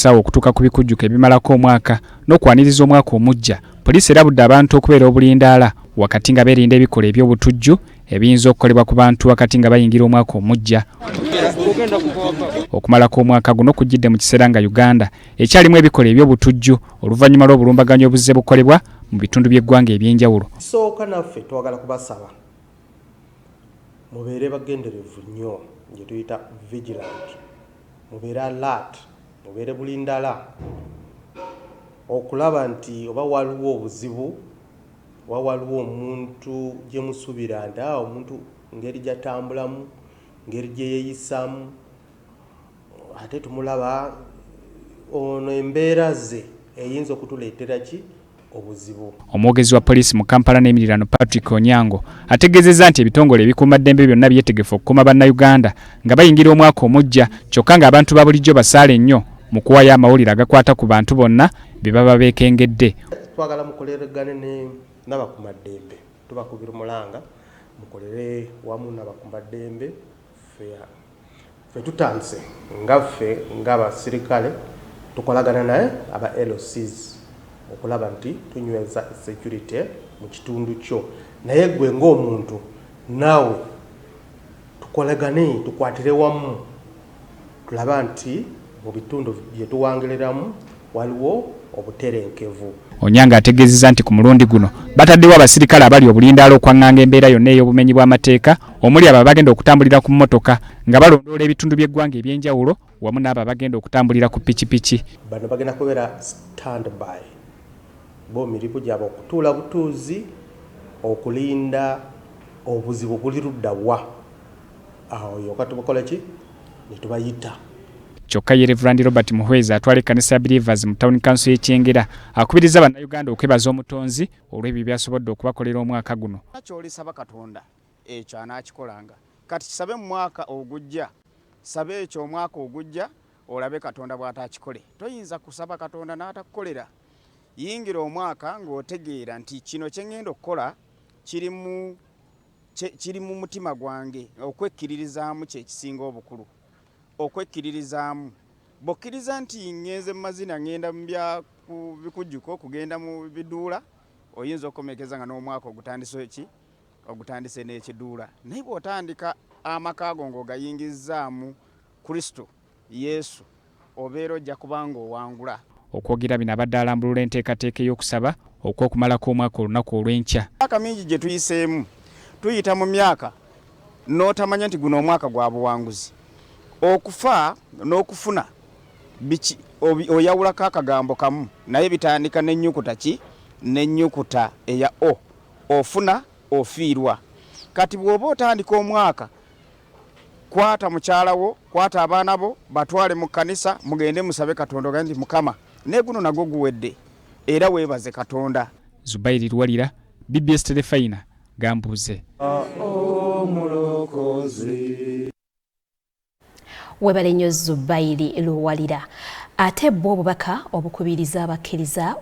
sawa okutuuka ku bikujjuko ebimalako omwaka n'okwaniriza omwaka omujja. Poliisi erabudde abantu okubeera obulindaala wakati nga beerinda ebikolwa eby'obutujju ebiyinza okukolebwa ku bantu wakati nga bayingira omwaka omujja. Okumalako omwaka guno kujjidde mu kiseera nga Uganda ekyalimu ebikolwa eby'obutujju oluvannyuma lw'obulumbaganyi obuzze bukolebwa mu bitundu by'eggwanga eby'enjawulo. Sooka naffe twagala kubasaba mubeere bagenderevu nnyo gye tuyita vigilant, mubeere alert, mubeere bulindaala okulaba nti oba waliwo obuzibu, oba waliwo omuntu gye musuubira nti omuntu ngeri gy'atambulamu, ngeri gye yeeyisaamu, ate tumulaba ono embeera ze eyinza okutuleetera ki obuzibu. Omwogezi wa poliisi mu Kampala n'Emirirano Patrick Onyango ategeezezza nti ebitongole ebikuumaddembe byonna byetegefu okukuuma bannayuganda nga bayingira omwaka omujja, kyokka ng'abantu ba bulijjo basaale nnyo mu kuwaayo amawulire agakwata ku bantu bonna be baba beekengedde. Twagala mukoleragane n'abakuumaddembe, tubakubira omulanga mukolere wamu n'abakuumaddembe. Ffe tutandise ngaffe ng'abasirikale tukolagana naye aba LOCs okulaba nti tunyweza security mu kitundu kyo, naye gwe ng'omuntu naawe tukolagane tukwatire wamu tulaba nti mu bitundu bye tuwangiriramu waliwo obuterenkevu. Onyanga ategeezezza nti ku mulundi guno bataddewo abasirikale abali obulindaala okwanganga embeera yonna ey'obumenyi bw'amateeka omuli abo abagenda okutambulira ku mmotoka nga balondoola ebitundu by'eggwanga eby'enjawulo wamu n'abo abagenda okutambulira ku pikipiki. Bano bagenda kubeera standby bo mirimu gyabwe okutuula butuuzi okulinda obuzibu buli ludda wa awo yokka tubakola ki ne tubayita. Kyokka ye Reverend Robert Muhwezi atwala ekkanisa ya Believers mu Town Council y'Ekyengera akubiriza bannayuganda okwebaza omutonzi olw'ebyo byasobodde okubakolera omwaka guno. Ky'olisaba Katonda ekyo anaakikolanga. Kati kisabe mu mwaka ogujja, sabe ekyo omwaka ogujja olabe Katonda bw'ataakikole. Toyinza kusaba Katonda n'atakukolera. Yingira omwaka ng'otegeera nti kino kye ngenda okukola kiri mu mutima gwange, okwekkiririzaamu kye kisinga obukulu. Okwekkiririzaamu bokkiriza nti ngenze mu mazina ngenda mu bya bikujjuko kugenda mu biduula, oyinza okukomekeza nga n'omwaka ogutandise n'ekiduula. Naye bw'otandika amaka go ng'ogayingizzaamu Kristo Yesu obeera ojja kubanga owangula. Okwogera bino abadde alambulula enteekateeka ey'okusaba okw'okumalako omwaka olunaku olw'enkya. Myaka mingi gye tuyiseemu tuyita mu myaka n'otamanya nti guno omwaka gwa buwanguzi. Okufa n'okufuna biki oyawulako akagambo kamu naye bitandika n'ennyukuta ki n'ennyukuta eya o. Ofuna ofiirwa. Kati bw'oba otandika omwaka kwata mukyala wo, kwata abaana bo batwale mu kkanisa mugende musabe Katonda ogambe nti Mukama ne guno nagwo guwedde era weebaze Katonda. Zubairi Lwalira, BBS Telefayina, Gambuuze. Webale nnyo Zubairi Lwalira. Ate bo obubaka obukubiriza abakkiriza